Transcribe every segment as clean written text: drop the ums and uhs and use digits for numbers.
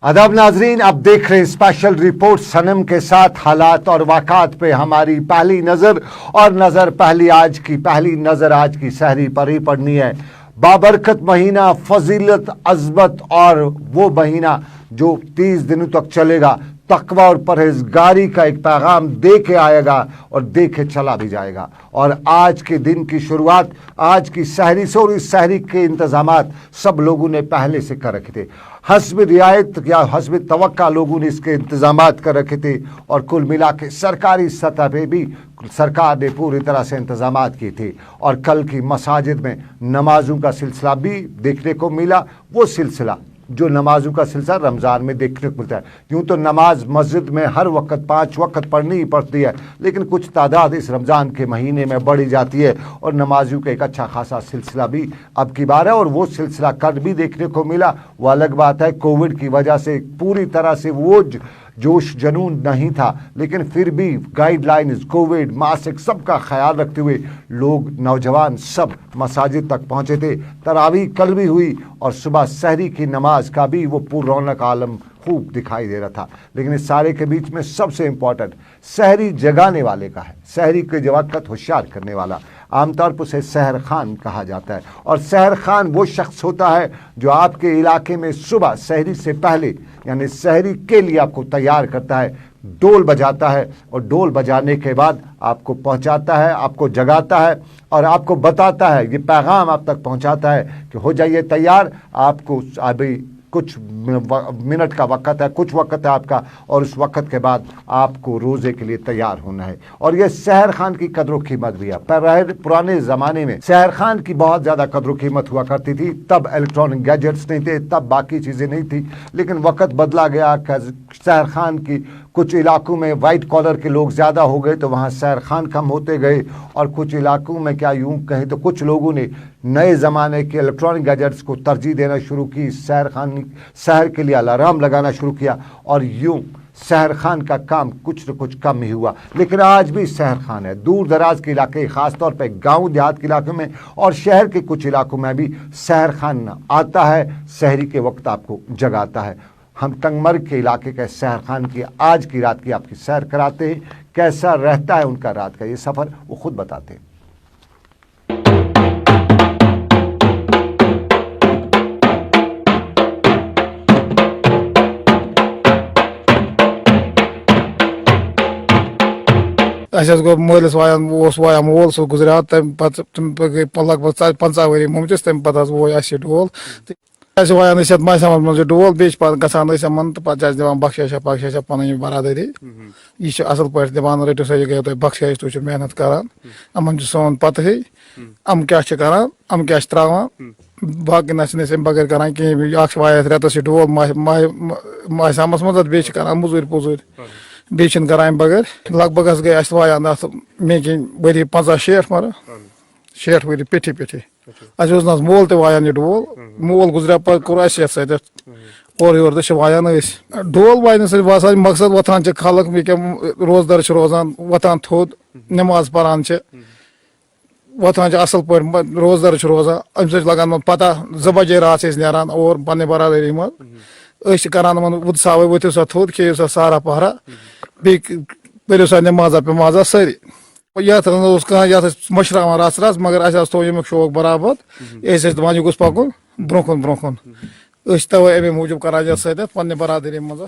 अदब नाजरीन, अब देख रहे स्पेशल रिपोर्ट सनम के साथ हालात और वाक़ात पे हमारी पहली नज़र। और नज़र पहली नज़र आज की सहरी पर ही पड़नी है। बाबरकत महीना, फजीलत, अज़मत और वो महीना जो 30 दिनों तक चलेगा, तकवा और परहेजगारी का एक पैगाम दे के आएगा और दे के चला भी जाएगा। और आज के दिन की शुरुआत आज की सहरी से, और इस सहरी के इंतजामात सब लोगों ने पहले से कर रखे थे। हस्ब रियायत या हस्ब तवक्का लोगों ने इसके इंतजामात कर रखे थे। और कुल मिला के सरकारी सतह पे भी सरकार ने पूरी तरह से इंतजामात किए थे। और कल की मसाजिद में नमाजों का सिलसिला भी देखने को मिला, वो सिलसिला जो नमाजों का सिलसिला रमज़ान में देखने को मिलता है। यूँ तो नमाज मस्जिद में हर वक्त 5 वक्त पढ़नी ही पड़ती है, लेकिन कुछ तादाद इस रमज़ान के महीने में बढ़ी जाती है और नमाजियों का एक अच्छा खासा सिलसिला भी अब की बार है। और वो सिलसिला कल भी देखने को मिला। वो अलग बात है, कोविड की वजह से पूरी तरह से वो जोश जनून नहीं था, लेकिन फिर भी गाइडलाइंस, कोविड, मास्क, सबका ख्याल रखते हुए लोग, नौजवान सब मसाजिद तक पहुँचे थे। तरावी कल भी हुई और सुबह सहरी की नमाज का भी वो पुररौनक आलम खूब दिखाई दे रहा था। लेकिन इस सारे के बीच में सबसे इम्पॉर्टेंट सहरी जगाने वाले का है, सहरी के वक्त होशियार करने वाला। आमतौर पर उसे सहर खान कहा जाता है। और सहर खान वो शख्स होता है जो आपके इलाके में सुबह सहरी से पहले यानी सहरी के लिए आपको तैयार करता है, डोल बजाता है और डोल बजाने के बाद आपको पहुंचाता है, आपको जगाता है और आपको बताता है, ये पैगाम आप तक पहुंचाता है कि हो जाइए तैयार, आपको अभी कुछ मिनट का वक्त है, कुछ वक्त है आपका, और उस वक्त के बाद आपको रोज़े के लिए तैयार होना है। और ये सहर खान की कदर कीमत भी है। पुराने ज़माने में सहर खान की बहुत ज़्यादा कदर कीमत हुआ करती थी। तब इलेक्ट्रॉनिक गैजेट्स नहीं थे, तब बाकी चीज़ें नहीं थी, लेकिन वक्त बदला गया। सहर खान की कुछ इलाकों में वाइट कॉलर के लोग ज़्यादा हो गए तो वहाँ सहर खान कम होते गए। और कुछ इलाकों में क्या यूँ कहें तो कुछ लोगों ने नए ज़माने के इलेक्ट्रॉनिक गैजेट्स को तरजीह देना शुरू की, सहर के लिए अलार्म लगाना शुरू किया। और यूँ सहर खान का काम कुछ न कुछ कम ही हुआ। लेकिन आज भी सहर खान है। दूर दराज के इलाके, ख़ासतौर पर गाँव देहात के इलाकों में और शहर के कुछ इलाकों में भी सहर खान आता है, सहरी के वक्त आपको जगाता है। हम तंगमर्ग के इलाके के सहर खान की आज की रात की आपकी सैर कराते हैं। कैसा रहता है उनका रात का ये सफ़र, वो खुद बताते हैं। मलिस वायान वोल सह गुजरिया तम लगभग 50 वरी मुमटिस तम पे वो डोल वायान मासामत मज डोल बे गसान तो पे दिवान बख्शा बख्शा पन बरादरी यह असल पे दिवान रटो सा यह गो तुम बख्शाइश तुम मेहनत करान अमन सोन पत अम क्या करान अम क्या त्रावान बाकी न बगैर करान कहें वायस रेतस डोल मासामस मज बे करान मजूर पुजूर बे करान बगैर लगभग गई वायान मे वरी 50-60 मर 60 वरी पेठी पेठी ना मोल वायान डोल मोल गुजरिया पे कोर सत और योर वायान डोल वायन सर बसान मकसद वोथान खलक रोजदार रोजान वोथान थोद नमाज परान वोथान असल पे रोजदार रोजान अम लगान पता 2 बजे रात नारान और पन्ने बरादरी मज करान वुद सावे वो सा थोद खेो सा सारा पहरा बे पो सा नमाजा पमाजा सारी यथ मशरान रस रस मगर अस थो यमुक शौक बराबर दपान यह पकुन ब्रोकुन ब्रोकुन तवे अमे मूजूब करान सत पे बरादरी मज।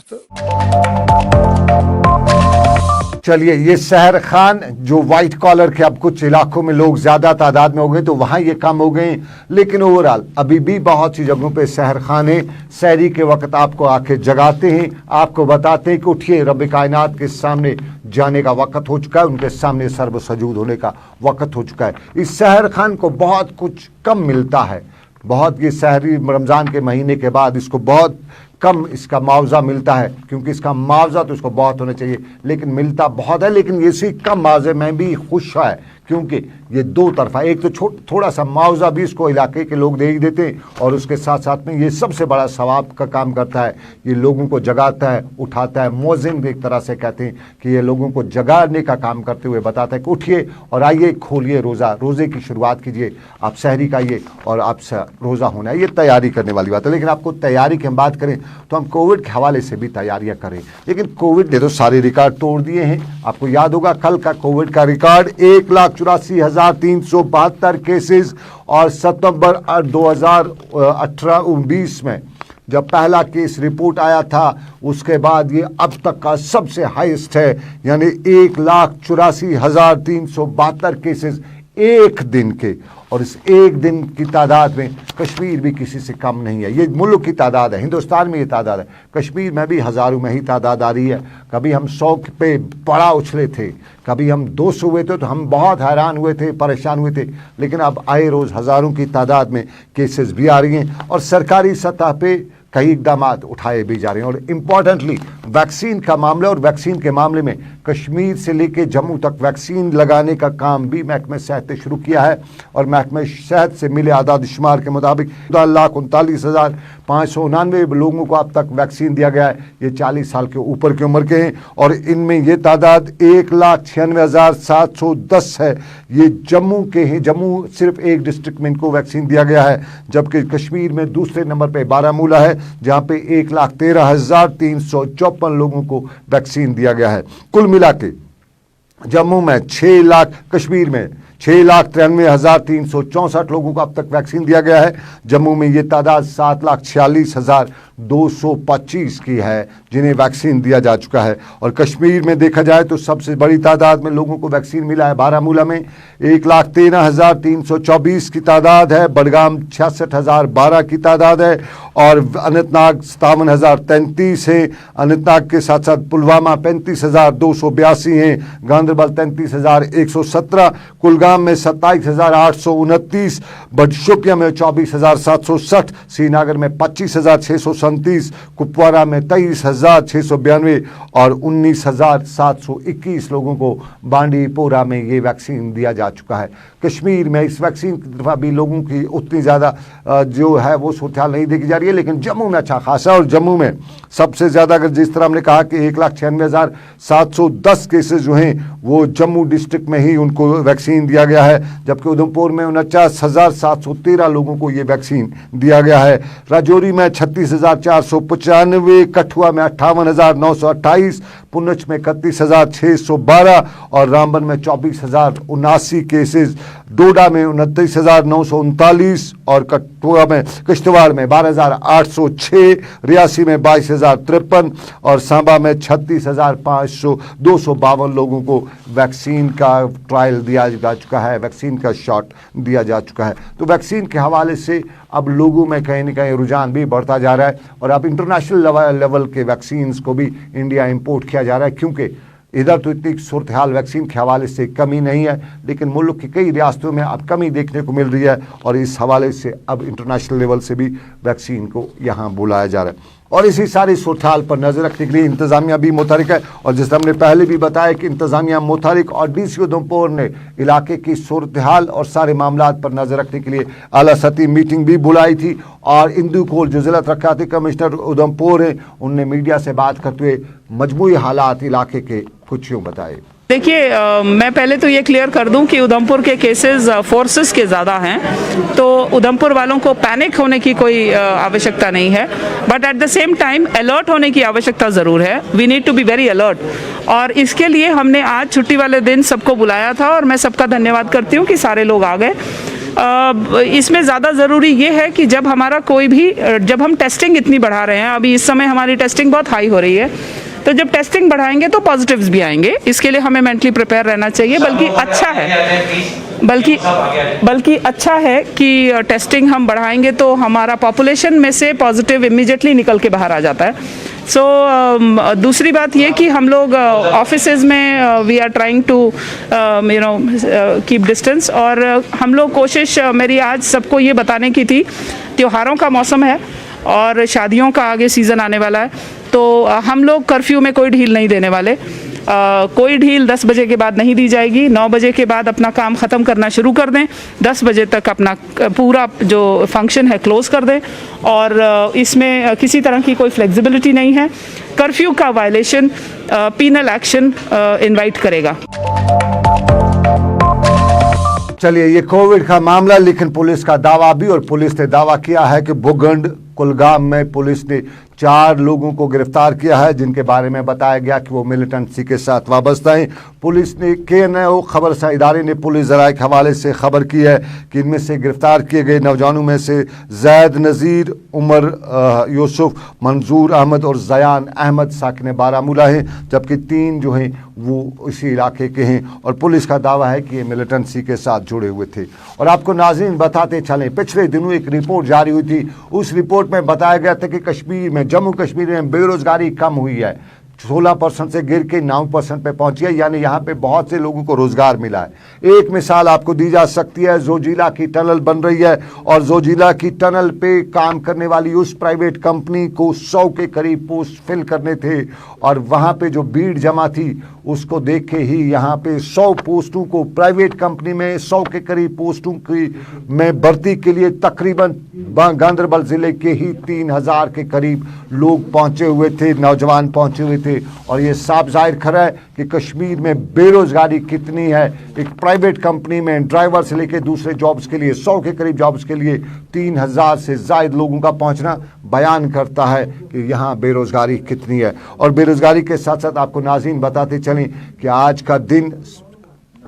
चलिए, ये सहर खान जो वाइट कॉलर के अब कुछ इलाकों में लोग ज़्यादा तादाद में हो गए तो वहाँ ये कम हो गए, लेकिन ओवरऑल अभी भी बहुत सी जगहों पे सहर खान है। सहरी के वक्त आपको आके जगाते हैं, आपको बताते हैं कि उठिए, रब कायनात के सामने जाने का वक्त हो चुका है, उनके सामने सर्व सजूद होने का वक्त हो चुका है। इस सहर खान को बहुत कुछ कम मिलता है, बहुत ये सहरी रमज़ान के महीने के बाद इसको बहुत कम इसका मुआवजा मिलता है, क्योंकि इसका मुआवजा तो इसको बहुत होना चाहिए, लेकिन मिलता बहुत है। लेकिन इसी कम मुआवजे में भी खुश है, क्योंकि ये दो तरफा, एक तो थोड़ा सा मुआवजा भी इसको इलाके के लोग दे ही देते हैं, और उसके साथ साथ में ये सबसे बड़ा सवाब का काम करता है। ये लोगों को जगाता है, उठाता है। मौज़िन भी एक तरह से कहते हैं कि ये लोगों को जगाने का काम करते हुए बताता है कि उठिए और आइए, खोलिए रोज़ा, रोज़े की शुरुआत कीजिए, आप सहरी खाइए और आप रोज़ा होना है। ये तैयारी करने वाली बात है। लेकिन आपको तैयारी की हम बात करें तो हम कोविड के हवाले से भी तैयारियां करें। लेकिन कोविड ने तो सारे रिकॉर्ड तोड़ दिए हैं। आपको याद होगा कल का कोविड का रिकॉर्ड 1,84,372 केसेस, और सितंबर 2018-19 में जब पहला केस रिपोर्ट आया था उसके बाद ये अब तक का सबसे हाईएस्ट है, यानी 1,84,372 केसेस एक दिन के। और इस एक दिन की तादाद में कश्मीर भी किसी से कम नहीं है। ये मुल्क की तादाद है, हिंदुस्तान में ये तादाद है। कश्मीर में भी हज़ारों में ही तादाद आ रही है। कभी हम 100 पे बड़ा उछले थे, कभी हम 200 हुए थे, तो हम बहुत हैरान हुए थे, परेशान हुए थे। लेकिन अब आए रोज़ हज़ारों की तादाद में केसेस भी आ रही हैं, और सरकारी सतह पे कई इकदाम उठाए भी जा रहे हैं। और इम्पॉर्टेंटली वैक्सीन का मामला, और वैक्सीन के मामले में कश्मीर से लेके जम्मू तक वैक्सीन लगाने का काम भी महकमे सेहत ने शुरू किया है। और महकमे सेहत से मिले आदाद शुमार के मुताबिक 14,39,599 लोगों को अब तक वैक्सीन दिया गया है। ये 40 साल के ऊपर की उम्र के हैं, और इनमें ये तादाद 1,96,710 है। ये जम्मू के हैं। जम्मू सिर्फ एक डिस्ट्रिक्ट में इनको वैक्सीन दिया गया है, जबकि कश्मीर में दूसरे नंबर पे बारामूला है, जहाँ पे 1,13,354 लोगों को वैक्सीन दिया गया है। कुल मिला के जम्मू में 6 लाख, कश्मीर में 6,93,364 लोगों को अब तक वैक्सीन दिया गया है। जम्मू में ये तादाद 7,46,225 की है जिन्हें वैक्सीन दिया जा चुका है। और कश्मीर में देखा जाए तो सबसे बड़ी तादाद में लोगों को वैक्सीन मिला है बारामूला में 1,13,324 की तादाद है, बडगाम 66,012 की तादाद है, और अनंतनाग 57,033 है। अनंतनाग के साथ साथ पुलवामा 35,282 हैं, गांधरबल 33,117, कुलगाम में 27,829, बडशोपिया में 24,760, श्रीनगर में 25,637, कुपवारा में 23,692 और 19,721 लोगों को बांडीपोरा में ये वैक्सीन दिया जा चुका है। कश्मीर में इस वैक्सीन की तरफ भी लोगों की उतनी ज़्यादा जो है वो सूरत नहीं देखी जा रही है, लेकिन जम्मू में अच्छा खासा। और जम्मू में सबसे ज़्यादा, अगर जिस तरह हमने कहा कि 1,96,710 केसेस जो हैं वो जम्मू डिस्ट्रिक्ट में ही उनको वैक्सीन दिया गया है, जबकि उधमपुर में 49,713 लोगों को ये वैक्सीन दिया गया है। राजौरी में 36,495, कठुआ में 58,928, पुंछ में 31,612 और रामबन में 24,079 केसेस, डोडा में 29,939 और किश्तवाड़ में 12,806, रियासी में 22,053 और सांबा में 36,252 लोगों को वैक्सीन का ट्रायल दिया जा चुका है, वैक्सीन का शॉट दिया जा चुका है। तो वैक्सीन के हवाले से अब लोगों में कहीं ना कहीं रुझान भी बढ़ता जा रहा है, और अब इंटरनेशनल लेवल के वैक्सीन्स को भी इंडिया इंपोर्ट किया जा रहा है, क्योंकि इधर तो इतनी सूरत हाल वैक्सीन के हवाले से कमी नहीं है, लेकिन मुल्क की कई रियासतों में अब कमी देखने को मिल रही है, और इस हवाले से अब इंटरनेशनल लेवल से भी वैक्सीन को यहाँ बुलाया जा रहा है। और इसी सारी सूरत हाल पर नज़र रखने के लिए इंतज़ामिया भी मुतहरिक है, और जैसे हमने पहले भी बताया कि इंतज़ामिया मुतहरिक और DC उधमपुर ने इलाके की सूरत हाल और सारे मामलात पर नज़र रखने के लिए आला सतही मीटिंग भी बुलाई थी। और इंदू कोल जो ज़िला तरक्याती कमिश्नर उधमपुर हैं, उनने मीडिया से बात करते हुए मजमूई हालात इलाके के कुछ यूँ बताए। देखिए, मैं पहले तो ये क्लियर कर दूं कि उधमपुर के केसेस फोर्सेस के ज़्यादा हैं, तो उधमपुर वालों को पैनिक होने की कोई आवश्यकता नहीं है, but at the same time alert होने की आवश्यकता ज़रूर है। We need to be very alert, और इसके लिए हमने आज छुट्टी वाले दिन सबको बुलाया था, और मैं सबका धन्यवाद करती हूँ कि सारे लोग आ गए। इसमें ज़्यादा ज़रूरी ये है कि जब हमारा कोई भी, जब हम टेस्टिंग इतनी बढ़ा रहे हैं, अभी इस समय हमारी टेस्टिंग बहुत हाई हो रही है, तो जब टेस्टिंग बढ़ाएंगे तो पॉजिटिव्स भी आएंगे। इसके लिए हमें मेंटली प्रिपेयर रहना चाहिए, बल्कि अच्छा है कि टेस्टिंग हम बढ़ाएंगे तो हमारा पॉपुलेशन में से पॉजिटिव इमीडिएटली निकल के बाहर आ जाता है। दूसरी बात ये कि हम लोग ऑफिसेज में we are trying to keep distance, और हम लोग कोशिश, मेरी आज सबको ये बताने की थी, त्योहारों का मौसम है और शादियों का आगे सीज़न आने वाला है, तो हम लोग कर्फ्यू में कोई ढील नहीं देने वाले। कोई ढील 10 बजे के बाद नहीं दी जाएगी। 9 बजे के बाद अपना काम ख़त्म करना शुरू कर दें, 10 बजे तक अपना पूरा जो फंक्शन है क्लोज़ कर दें, और इसमें किसी तरह की कोई फ्लेक्सिबिलिटी नहीं है। कर्फ्यू का वायलेशन पीनल एक्शन इनवाइट करेगा। चलिए, ये कोविड का मामला, लेकिन पुलिस का दावा भी, और पुलिस ने दावा किया है कि भूखंड कुलगाम में पुलिस ने 4 लोगों को गिरफ्तार किया है, जिनके बारे में बताया गया कि वो मिलिटेंसी के साथ वाबस्ता हैं। पुलिस ने KNO खबरसा इदारे ने पुलिस ज़राए के हवाले से खबर की है कि इनमें से गिरफ्तार किए गए नौजवानों में से जैद नज़ीर, उमर यूसुफ, मंजूर अहमद और ज़यान अहमद साकिन बारामूला हैं, जबकि 3 जो हैं वो इसी इलाके के हैं और पुलिस का दावा है कि ये मिलिटेंसी के साथ जुड़े हुए थे। और आपको नाज़रीन बताते चलें, पिछले दिनों एक रिपोर्ट जारी हुई थी, उस रिपोर्ट में बताया गया था कि कश्मीर में, जम्मू कश्मीर में बेरोज़गारी कम हुई है, 16% से गिर के 9% पे पहुंची है, यानी यहाँ पे बहुत से लोगों को रोजगार मिला है। एक मिसाल आपको दी जा सकती है, जोजिला की टनल बन रही है और जोजिला की टनल पे काम करने वाली उस प्राइवेट कंपनी को 100 के करीब पोस्ट फिल करने थे और वहाँ पे जो भीड़ जमा थी उसको देख के ही यहाँ पे 100 पोस्टों को प्राइवेट कंपनी में 100 के करीब पोस्टों की में भर्ती के लिए तकरीबन गांदरबल ज़िले के ही 3000 के करीब लोग पहुँचे हुए थे, नौजवान पहुँचे हुए थे। और ये साफ जाहिर खरा है कि कश्मीर में बेरोजगारी कितनी है। एक प्राइवेट कंपनी में ड्राइवर से लेकर दूसरे जॉब्स के लिए 100 के करीब जॉब्स के लिए 3000 से ज़ायद लोगों का पहुंचना बयान करता है कि यहाँ बेरोजगारी कितनी है। और बेरोजगारी के साथ साथ आपको नाज़रीन बताते चलें कि आज का दिन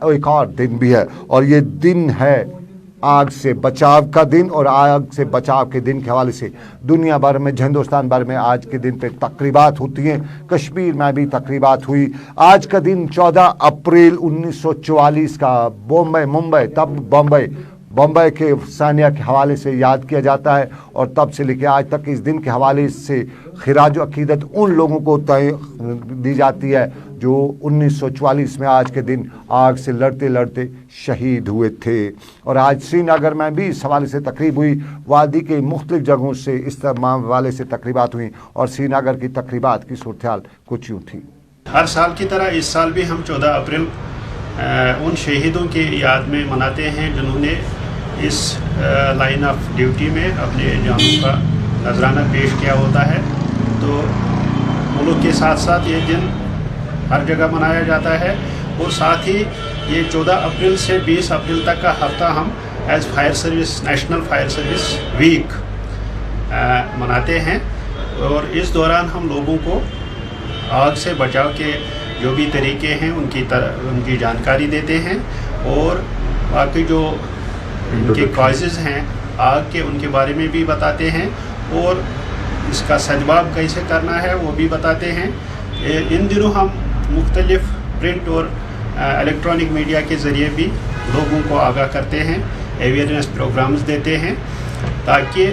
एक और दिन भी है और ये दिन है आग से बचाव का दिन। और आग से बचाव के दिन के हवाले से दुनिया भर में, हिंदुस्तान भर में आज के दिन पे तकरीबात होती हैं। कश्मीर में भी तकरीबात हुई। आज का दिन 14 अप्रैल 1944 का बम्बई के सानिया के हवाले से याद किया जाता है और तब से लेकर आज तक इस दिन के हवाले से खिराज अकीदत उन लोगों को दी जाती है जो 1944 में आज के दिन आग से लड़ते लड़ते शहीद हुए थे। और आज श्रीनगर में भी इस हवाले से तकरीब हुई। वादी के मुख्तलिफ जगहों से इस हवाले से तकरीबात हुई और श्रीनगर की तकरीबात की सूरत कुछ यूँ थी। हर साल की तरह इस साल भी हम 14 अप्रैल उन शहीदों की याद में मनाते हैं जिन्होंने इस लाइन ऑफ ड्यूटी में अपने जानों का नजराना पेश किया होता है। तो मुल्क के साथ साथ ये दिन हर जगह मनाया जाता है और साथ ही ये 14 अप्रैल से 20 अप्रैल तक का हफ्ता हम as fire service, national fire service week मनाते हैं। और इस दौरान हम लोगों को आग से बचाव के जो भी तरीके हैं उनकी जानकारी देते हैं और बाकी जो इनके कॉजेज़ हैं आग के उनके बारे में भी बताते हैं और इसका सद्भाव कैसे करना है वो भी बताते हैं। इन दिनों हम मुख्तलिफ प्रिंट और इलेक्ट्रॉनिक मीडिया के ज़रिए भी लोगों को आगाह करते हैं, अवेयरनेस प्रोग्राम्स देते हैं ताकि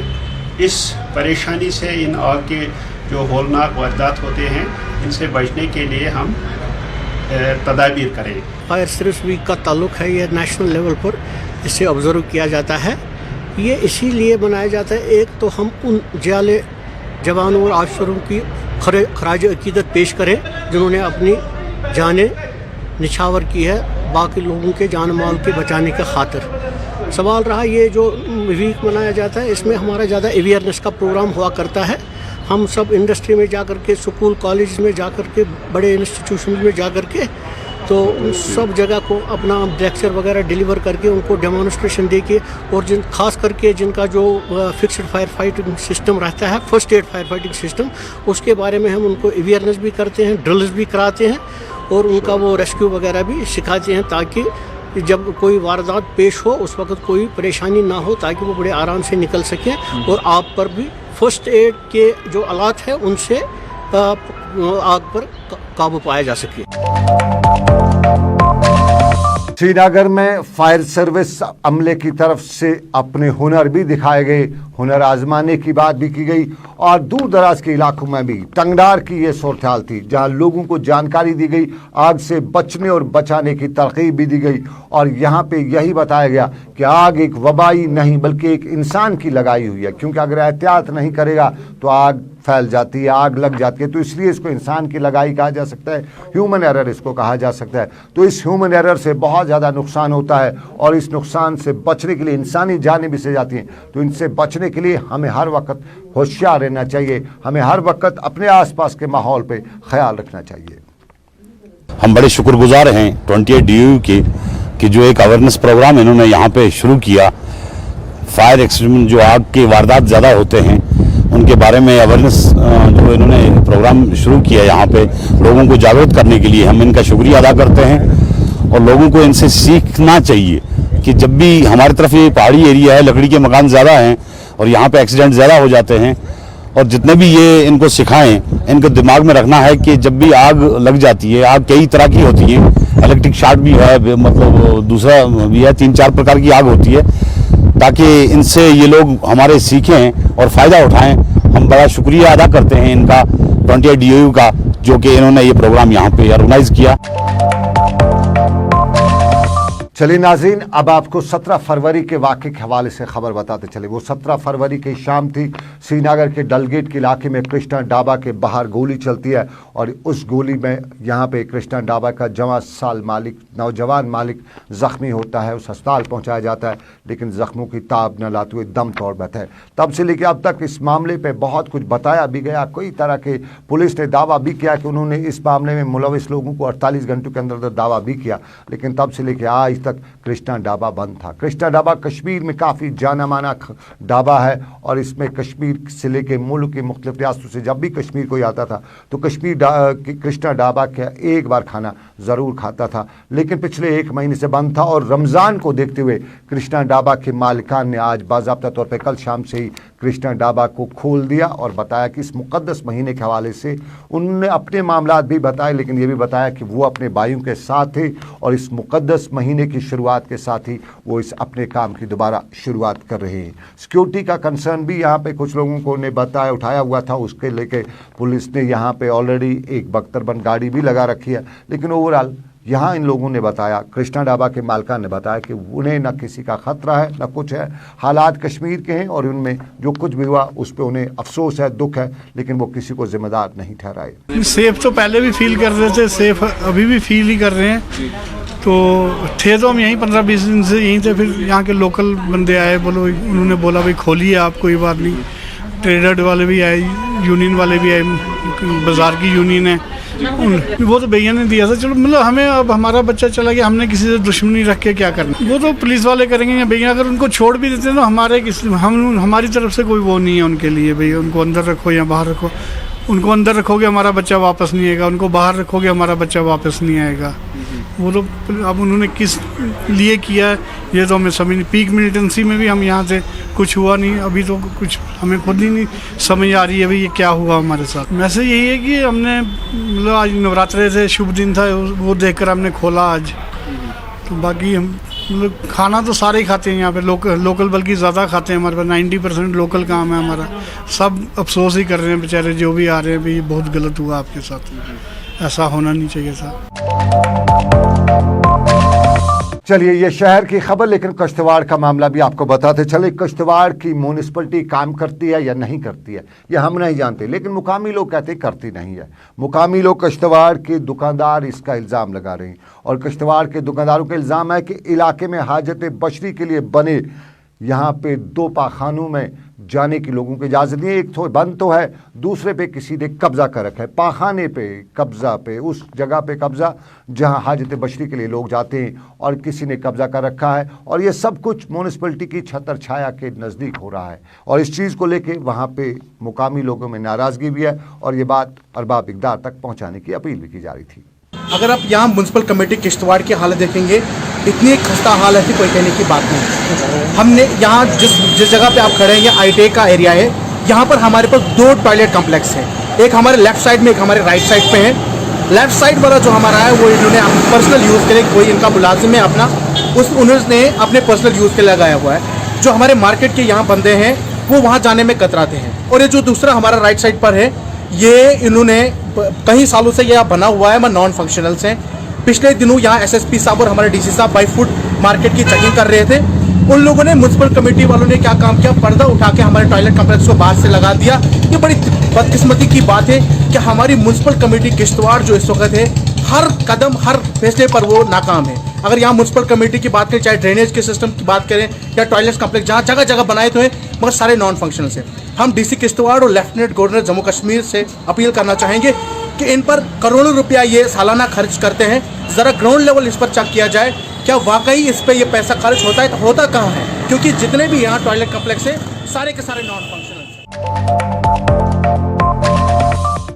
इस परेशानी से, इन आग के जो होलनाक वारदात होते हैं इनसे बचने के लिए हम तदाबीर करें। फायर सर्विस वीक का ताल्लुक है, ये नेशनल लेवल पर इसे ऑब्ज़र्व किया जाता है। ये इसीलिए मनाया जाता है, एक तो हम उन जाले जवानों और आफसरों की खराज अकीदत पेश करें जिन्होंने अपनी जानें निछावर की है बाकी लोगों के जान माल के बचाने के खातिर। सवाल रहा ये जो वीक मनाया जाता है इसमें हमारा ज़्यादा अवेयरनेस का प्रोग्राम हुआ करता है। हम सब इंडस्ट्री में जा कर के, स्कूल कॉलेज में जा कर के, बड़े इंस्टीट्यूशन में जा कर के तो उन सब जगह को अपना लेक्चर वगैरह डिलीवर करके उनको डेमोन्स्ट्रेशन दे के और खास करके जिनका जो फिक्स्ड फायर फाइटिंग सिस्टम रहता है, first aid fire fighting system, उसके बारे में हम उनको अवेयरनेस भी करते हैं, ड्रिल्स भी कराते हैं और उनका वो रेस्क्यू वगैरह भी सिखाते हैं ताकि जब कोई वारदात पेश हो उस वक्त कोई परेशानी ना हो, ताकि वो बड़े आराम से निकल सकें और आग पर भी फर्स्ट एड के जो आलात हैं उनसे आग पर काबू पाया जा सके। श्रीनगर में फायर सर्विस अमले की तरफ से अपने हुनर भी दिखाए गए, हुनर आजमाने की बात भी की गई और दूर दराज के इलाकों में भी टंगडार की ये सूरत थी जहां लोगों को जानकारी दी गई, आग से बचने और बचाने की तरकीब भी दी गई और यहाँ पे यही बताया गया कि आग एक वबाई नहीं बल्कि एक इंसान की लगाई हुई है, क्योंकि अगर एहतियात नहीं करेगा तो आग फैल जाती है, आग लग जाती है। तो इसलिए इसको इंसान की लगाई कहा जा सकता है, ह्यूमन एरर इसको कहा जा सकता है। तो इस ह्यूमन एरर से बहुत ज़्यादा नुकसान होता है और इस नुकसान से बचने के लिए इंसानी जानें भी से जाती हैं। तो इनसे बचने के लिए हमें हर वक्त होशियार रहना चाहिए, हमें हर वक्त अपने आसपास के माहौल पे ख्याल रखना चाहिए। हम बड़े शुक्रगुजार हैं 28 DU के कि जो एक अवेयरनेस प्रोग्राम इन्होंने यहाँ पे शुरू किया। फायर एक्सीडेंट जो आग के वारदात ज़्यादा होते हैं उनके बारे में अवेयरनेस जो इन्होंने प्रोग्राम शुरू किया है यहाँ पे लोगों को जागरूक करने के लिए हम इनका शुक्रिया अदा करते हैं। और लोगों को इनसे सीखना चाहिए कि जब भी हमारी तरफ ये पहाड़ी एरिया है, लकड़ी के मकान ज़्यादा हैं और यहाँ पे एक्सीडेंट ज़्यादा हो जाते हैं, और जितने भी ये इनको सिखाएं, इनको दिमाग में रखना है कि जब भी आग लग जाती है, आग कई तरह की होती है, इलेक्ट्रिक शॉर्ट भी है, मतलब दूसरा भी है, 3-4 प्रकार की आग होती है, ताकि इनसे ये लोग हमारे सीखें और फ़ायदा उठाएं। हम बड़ा शुक्रिया अदा करते हैं इनका 28 DOU का, जो कि इन्होंने ये प्रोग्राम यहाँ पे ऑर्गेनाइज किया। चलिए नाज़रीन, अब आपको 17 फरवरी के वाक़े के हवाले से खबर बताते चले। वो 17 फरवरी की शाम थी, श्रीनगर के डलगेट के इलाके में कृष्णा ढाबा के बाहर गोली चलती है और उस गोली में यहाँ पे कृष्णा ढाबा का 14 साल नौजवान मालिक ज़ख्मी होता है, उस अस्पताल पहुँचाया जाता है, लेकिन ज़ख्मों की ताब न लाते हुए दम तोड़ बैठा है। तब से लेकर अब तक इस मामले पर बहुत कुछ बताया भी गया, कई तरह के पुलिस ने दावा भी किया कि उन्होंने इस मामले में मुलविस लोगों को 48 घंटों के अंदर दावा भी किया, लेकिन तब से लेकर आज तक कृष्णा ढाबा बंद था। कृष्णा ढाबा कश्मीर में काफ़ी जाना माना ढाबा है और इसमें कश्मीर से लेकर मुल्क के मुख्तलिफ रियासतों से जब भी कश्मीर कोई आता था तो कृष्णा ढाबा का एक बार खाना ज़रूर खाता था, लेकिन पिछले 1 महीने से बंद था। और रमज़ान को देखते हुए कृष्णा ढाबा के मालिकान ने आज बाज़ाब्ता तौर पर कल शाम से ही कृष्णा ढाबा को खोल दिया और बताया कि इस मुक़द्दस महीने के हवाले से उन्होंने अपने मामलात भी बताए, लेकिन ये भी बताया कि वो अपने भाइयों के साथ थे और इस मुक़द्दस महीने की शुरुआत के साथ ही वो इस अपने काम की दोबारा शुरुआत कर रहे हैं। सिक्योरिटी का कंसर्न भी यहाँ पे कुछ लोगों को ने बताया उठाया हुआ था, उसके लेके पुलिस ने यहाँ पे ऑलरेडी एक बख्तरबंद गाड़ी भी लगा रखी है, लेकिन ओवरऑल यहाँ इन लोगों ने बताया, कृष्णा ढाबा के मालिकान ने बताया कि उन्हें न किसी का खतरा है न कुछ है। हालात कश्मीर के हैं और उनमें जो कुछ भी हुआ उस पर उन्हें अफसोस है, दुख है, लेकिन वो किसी को जिम्मेदार नहीं ठहराए। सेफ तो पहले भी फील कर रहे थे, सेफ अभी भी फील ही कर रहे हैं। तो थे तो हम यहीं 15-20 दिन से यहीं थे, फिर यहाँ के लोकल बंदे आए, उन्होंने बोला भाई खोलिए आप, कोई बात नहीं। ट्रेडर वाले भी आए, यूनियन वाले भी आए, बाज़ार की यूनियन है, वो तो भैया ने दिया था। चलो मतलब हमें अब हमारा बच्चा चला गया, हमने किसी से दुश्मनी रख के क्या करना, वो तो पुलिस वाले करेंगे। या भैया अगर उनको छोड़ भी देते हैं तो हमारी तरफ से कोई वो नहीं है उनके लिए, भैया उनको अंदर रखो या बाहर रखो। उनको अंदर रखोगे हमारा बच्चा वापस नहीं आएगा, उनको बाहर रखोगे हमारा बच्चा वापस नहीं आएगा। वो तो अब उन्होंने किस लिए किया है ये तो हमें समझ नहीं। पीक मिलिटेंसी में भी हम यहाँ से कुछ हुआ नहीं, अभी तो कुछ हमें खुद ही नहीं समझ आ रही है भाई ये क्या हुआ हमारे साथ। मैसेज यही है कि हमने मतलब आज नवरात्रे से शुभ दिन था, वो देखकर हमने खोला आज। तो बाकी हम मतलब खाना तो सारे ही खाते हैं यहाँ पे, लोकल बल्कि ज़्यादा खाते हैं। हमारे पास 90% लोकल काम है हमारा। सब अफसोस ही कर रहे हैं बेचारे जो भी आ रहे हैं, भाई बहुत गलत हुआ आपके साथ, ऐसा होना नहीं चाहिए था। चलिए ये शहर की खबर, लेकिन कश्तवाड़ का मामला भी आपको बताते चले। कश्तवाड़ की म्यूनिसिपलिटी काम करती है या नहीं करती है ये हम नहीं जानते, लेकिन मुकामी लोग कहते हैं करती नहीं है। मुकामी लोग कश्तवाड़ के दुकानदार इसका इल्ज़ाम लगा रहे हैं और कश्तवाड़ के दुकानदारों का इल्ज़ाम है कि इलाके में हाजत बशरी के लिए बने यहाँ पे 2 पाखानों में जाने की लोगों की इजाज़त नहीं है। एक तो बंद तो है, दूसरे पे किसी ने कब्ज़ा कर रखा है, पाखाने पे कब्ज़ा पे, उस जगह पे कब्ज़ा जहां हाजत बशरी के लिए लोग जाते हैं और किसी ने कब्ज़ा कर रखा है। और ये सब कुछ म्यूनिसिपलिटी की छतर छाया के नज़दीक हो रहा है और इस चीज़ को लेके वहाँ पे मुकामी लोगों में नाराज़गी भी है और ये बात अरबाब इक़दार तक पहुँचाने की अपील भी की जा रही थी। अगर आप यहाँ म्यूनसिपल कमेटी किश्तवाड़ की हालत देखेंगे, इतनी खस्ता हाल है कि कोई कहने की बात नहीं। हमने यहाँ जिस जगह पे आप खड़े हैं ये ITA का एरिया है, यहाँ पर हमारे पास 2 टॉयलेट कम्प्लेक्स है, एक हमारे लेफ्ट साइड में एक हमारे राइट साइड पे है। लेफ्ट साइड वाला जो हमारा है वो इन्होंने पर्सनल यूज़ के लिए, कोई इनका मुलाजिम है अपना, उन्होंने अपने पर्सनल यूज़ के लिए लगाया हुआ है। जो हमारे मार्केट के यहाँ बंदे हैं वो वहाँ जाने में कतराते हैं। और ये जो दूसरा हमारा राइट साइड पर है ये इन्होंने कई सालों से यह बना हुआ है, नॉन फंक्शनल्स हैं। पिछले दिनों यहाँ SSP साहब और हमारे DC साहब बाई फुट मार्केट की चेकिंग कर रहे थे। उन लोगों ने, म्यूनसिपल कमेटी वालों ने क्या काम किया, पर्दा उठा के हमारे टॉयलेट कम्प्लेक्स को बाहर से लगा दिया। ये बड़ी बदकिस्मती की बात है कि हमारी म्यूनसिपल कमेटी किश्तवाड़ जो इस वक्त है हर कदम हर फैसले पर वो नाकाम है। अगर यहाँ म्यूनसिपल कमेटी की बात करें, चाहे ड्रेनेज के सिस्टम की बात करें या टॉयलेट कम्प्लेक्स, जहाँ जगह जगह बनाए तो हैं मगर सारे नॉन फंक्शनल हैं। हम DC किश्तवाड़ और लेफ्टिनेंट गवर्नर जम्मू कश्मीर से अपील करना चाहेंगे कि इन पर करोड़ों रुपया ये सालाना खर्च करते हैं, ज़रा ग्राउंड लेवल इस पर चेक किया जाए क्या वाकई इस पर ये पैसा खर्च होता है, तो होता कहाँ है, क्योंकि जितने भी यहाँ टॉयलेट कम्प्लेक्स है सारे के सारे नॉन फंक्शनल हैं।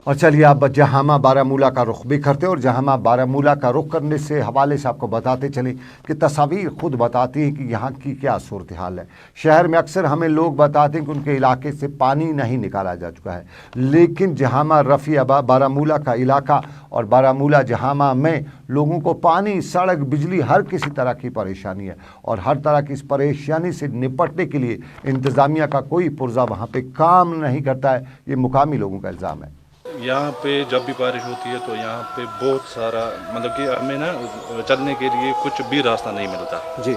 और चलिए अब जहामा बारामूला का रुख भी करते हैं और जहामा बारामूला का रुख करने से हवाले से आपको बताते चले कि तस्वीर खुद बताती हैं कि यहाँ की क्या सूरत हाल है। शहर में अक्सर हमें लोग बताते हैं कि उनके इलाके से पानी नहीं निकाला जा चुका है, लेकिन जहामा रफ़ी बारामूला का इलाका और बारामूला जहामा में लोगों को पानी, सड़क, बिजली, हर किसी तरह की परेशानी है और हर तरह की इस परेशानी से निपटने के लिए इंतज़ामिया का कोई पुर्जा वहाँ पे काम नहीं करता है। ये मुकामी लोगों का इल्ज़ाम है। यहाँ पे जब भी बारिश होती है तो यहाँ पे बहुत सारा मतलब कि हमें ना चलने के लिए कुछ भी रास्ता नहीं मिलता जी।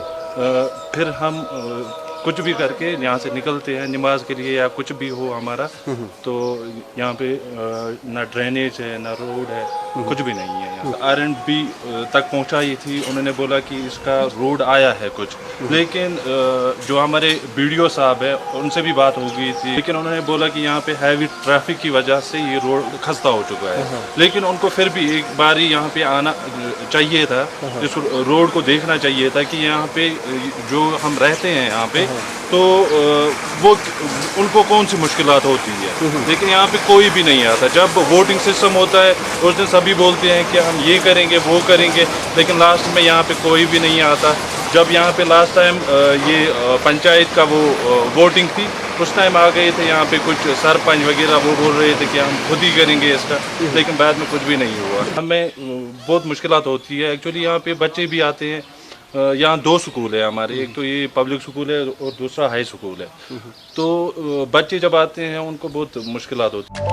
फिर हम कुछ भी करके यहाँ से निकलते हैं नमाज के लिए या कुछ भी हो हमारा, तो यहाँ पे ना ड्रेनेज है ना रोड है, कुछ भी नहीं है। यहाँ R&B तक पहुँचाई थी, उन्होंने बोला कि इसका रोड आया है कुछ, लेकिन जो हमारे BDO साहब है उनसे भी बात हो गई थी, लेकिन उन्होंने बोला कि यहाँ पे हैवी ट्रैफिक की वजह से ये रोड खस्ता हो चुका है। लेकिन उनको फिर भी एक बारी यहाँ पे आना चाहिए था, इस रोड को देखना चाहिए था कि यहाँ पे जो हम रहते हैं यहाँ पे तो वो उनको कौन सी मुश्किलात होती है, लेकिन यहाँ पे कोई भी नहीं आता। जब वोटिंग सिस्टम होता है उस दिन सभी बोलते हैं कि हम ये करेंगे वो करेंगे, लेकिन लास्ट में यहाँ पे कोई भी नहीं आता। जब यहाँ पे लास्ट टाइम ये पंचायत का वो वोटिंग थी, उस टाइम आ गए थे यहाँ पे कुछ सरपंच वगैरह, वो बोल रहे थे कि हम खुद ही करेंगे इसका, लेकिन बाद में कुछ भी नहीं हुआ। हमें बहुत मुश्किलात होती है। एक्चुअली यहाँ पे बच्चे भी आते हैं, यहाँ 2 स्कूल है हमारे, एक तो ये पब्लिक स्कूल है और दूसरा हाई स्कूल है, तो बच्चे जब आते हैं उनको बहुत मुश्किलात होती है।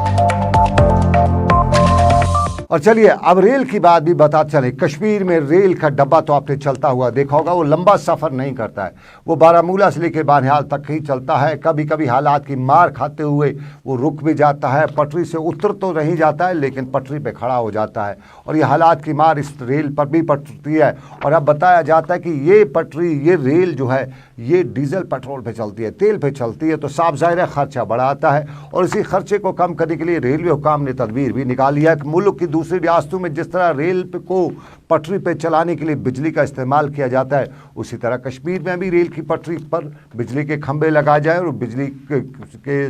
और चलिए अब रेल की बात भी बता चले। कश्मीर में रेल का डब्बा तो आपने चलता हुआ देखा होगा, वो लंबा सफ़र नहीं करता है, वो बारामूला से लेकर बानिहाल तक ही चलता है। कभी कभी हालात की मार खाते हुए वो रुक भी जाता है, पटरी से उतर तो नहीं जाता है लेकिन पटरी पे खड़ा हो जाता है, और ये हालात की मार इस रेल पर भी पड़ती है। और अब बताया जाता है कि ये पटरी, ये रेल जो है ये डीजल पेट्रोल पे चलती है, तेल पे चलती है, तो साफ ज़ाहिर खर्चा बढ़ा आता है। और इसी खर्चे को कम करने के लिए रेलवे हुकाम ने तदबीर भी निकाली है कि मुल्क की दूसरी रियासतों में जिस तरह रेल को पटरी पे चलाने के लिए बिजली का इस्तेमाल किया जाता है, उसी तरह कश्मीर में भी रेल की पटरी पर बिजली के खंभे लगाए जाए और बिजली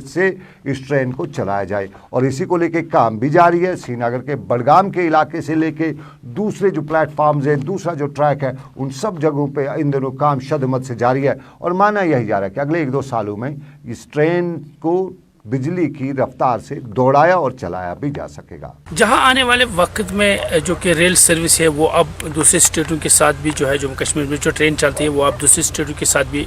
से इस ट्रेन को चलाया जाए। और इसी को लेके काम भी जारी है। श्रीनगर के बडगाम के इलाके से लेके दूसरे जो प्लेटफार्म्स हैं, दूसरा जो ट्रैक है, उन सब जगहों पे इन दिनों काम शदमत से जारी है। और माना यही जा रहा है कि अगले 1-2 सालों में इस ट्रेन को बिजली की रफ्तार से दौड़ाया और चलाया भी जा सकेगा। जहां आने वाले वक्त में जो कि रेल सर्विस है वो अब दूसरे स्टेटों के साथ भी जो है, जम्मू कश्मीर में जो ट्रेन चलती है वो अब दूसरे स्टेटों के साथ भी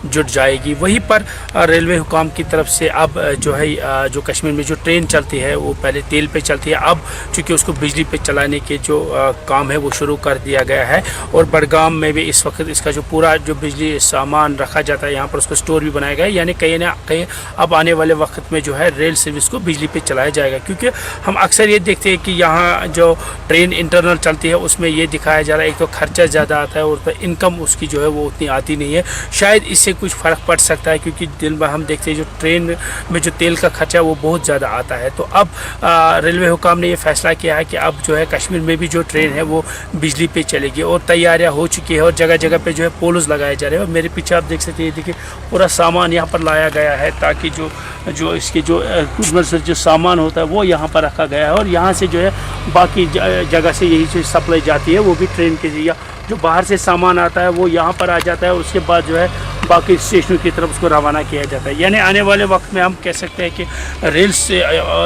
जुड़ जाएगी। वहीं पर रेलवे हुकाम की तरफ से अब जो है जो कश्मीर में जो ट्रेन चलती है वो पहले तेल पे चलती है, अब चूँकि उसको बिजली पे चलाने के जो काम है वो शुरू कर दिया गया है। और बडगाम में भी इस वक्त इसका जो पूरा जो बिजली सामान रखा जाता है यहाँ पर उसको स्टोर भी बनाया गया है, यानी कहीं ना कहीं अब आने वाले वक्त में जो है रेल सर्विस को बिजली पे चलाया जाएगा। क्योंकि हम अक्सर ये देखते हैं कि यहाँ जो ट्रेन इंटरनल चलती है उसमें ये दिखाया जा रहा है, एक तो खर्चा ज़्यादा आता है और तो इनकम उसकी जो है वो उतनी आती नहीं है। शायद इससे कुछ फ़र्क पड़ सकता है, क्योंकि दिन भर हम देखते हैं जो ट्रेन में जो तेल का खर्चा वो बहुत ज़्यादा आता है। तो अब रेलवे हुकाम ने ये फैसला किया है कि अब जो है कश्मीर में भी जो ट्रेन है वो बिजली पे चलेगी और तैयारियाँ हो चुकी है और जगह जगह पे जो है पोल्स लगाए जा रहे हैं। और मेरे पीछे आप देख सकते हैं, देखिए पूरा सामान यहाँ पर लाया गया है ताकि जो इसके जो सामान होता है वो यहाँ पर रखा गया है। और यहाँ से जो है बाकी जगह से यही जो सप्लाई जाती है वो भी ट्रेन के जरिए, जो बाहर से सामान आता है वो यहाँ पर आ जाता है और उसके बाद जो है बाकी स्टेशनों की तरफ उसको रवाना किया जाता है। यानी आने वाले वक्त में हम कह सकते हैं कि रेल से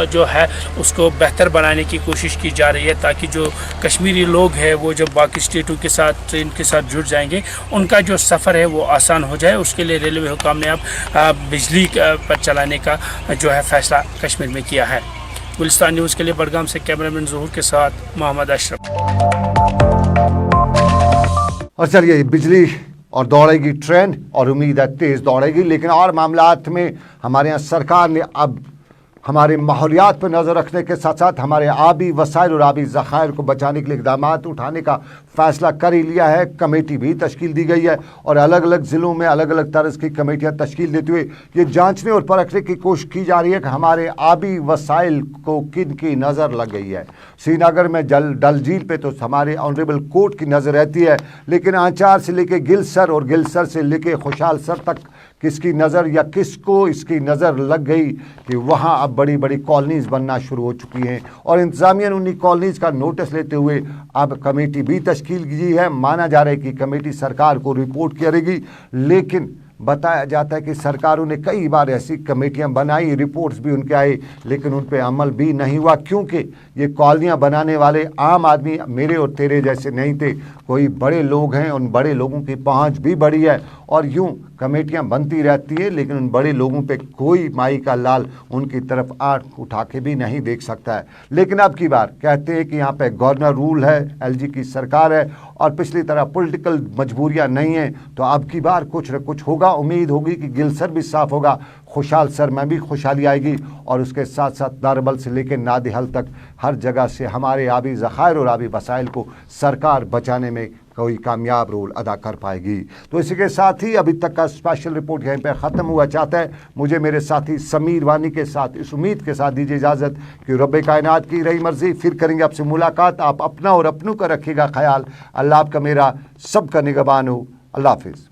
जो है उसको बेहतर बनाने की कोशिश की जा रही है, ताकि जो कश्मीरी लोग हैं वो जब बाकी स्टेटों के साथ ट्रेन के साथ जुड़ जाएंगे उनका जो सफ़र है वो आसान हो जाए। उसके लिए रेलवे हुकाम ने अब बिजली पर चलाने का जो है फ़ैसला कश्मीर में किया है। गुलिस्तान न्यूज़ के लिए बडगाम से कैमरामैन ज़हूर के साथ मोहम्मद अशरफ। और चलिए बिजली और दौड़ेगी ट्रेन और उम्मीद है तेज़ दौड़ेगी, लेकिन और मामलात में हमारे यहाँ सरकार ने अब हमारे माहौलियात पर नज़र रखने के साथ साथ हमारे आबी वसाइल और आबी ज़खायर को बचाने के लिए इक़दाम उठाने का फ़ैसला कर ही लिया है। कमेटी भी तश्कील दी गई है और अलग अलग ज़िलों में अलग अलग तरह की कमेटियाँ तश्कील देते हुए ये जांचने और परखने की कोशिश की जा रही है कि हमारे आबी वसाइल को किन की नज़र लग गई है। श्रीनगर में डल झील पे तो हमारे ऑनरेबल कोर्ट की नज़र रहती है, लेकिन आंचार से लेके गिलसर और गिलसर से लेके खुशाल सर तक کس کی نظر یا کس کو اس کی نظر لگ گئی کہ وہاں اب بڑی بڑی کالونیز بننا شروع ہو چکی ہیں اور انتظامیہ نے انہی کالونیز کا نوٹس لیتے ہوئے اب کمیٹی بھی تشکیل کی ہے. مانا جا رہا ہے کہ کمیٹی سرکار کو رپورٹ کرے گی, لیکن بتایا جاتا ہے کہ سرکاروں نے کئی بار ایسی کمیٹیاں بنائی, رپورٹس بھی ان کے آئے, لیکن ان پہ عمل بھی نہیں ہوا, کیونکہ یہ کالونیاں بنانے والے عام آدمی میرے اور تیرے جیسے نہیں تھے, کوئی بڑے لوگ ہیں, ان بڑے لوگوں کی پہنچ بھی بڑی ہے اور یوں کمیٹیاں بنتی رہتی ہیں, لیکن ان بڑے لوگوں پہ کوئی مائی کا لال ان کی طرف آنکھ اٹھا کے بھی نہیں دیکھ سکتا ہے. لیکن اب کی بار کہتے ہیں کہ یہاں پہ گورنر رول ہے, ایل جی کی سرکار ہے اور پچھلی طرح پولیٹیکل مجبوریاں نہیں ہیں, تو اب کی بار کچھ نہ کچھ ہوگا. امید ہوگی کہ گل سر بھی صاف ہوگا, خوشحال سر میں بھی خوشحالی آئے گی اور اس کے ساتھ ساتھ ناربل سے لے کے نادحل تک ہر جگہ سے ہمارے آبی ذخائر اور آبی وسائل کو سرکار بچانے میں کوئی کامیاب رول ادا کر پائے گی. تو اسی کے ساتھ ہی ابھی تک کا اسپیشل رپورٹ یہیں پہ ختم ہوا چاہتا ہے. مجھے میرے ساتھی سمیر وانی کے ساتھ اس امید کے ساتھ دیجیے اجازت کہ رب کائنات کی رہی مرضی, پھر کریں گے آپ سے ملاقات. آپ اپنا اور اپنوں کا رکھیے گا خیال. اللہ آپ کا میرا سب کا نگہبان ہو. اللہ حافظ.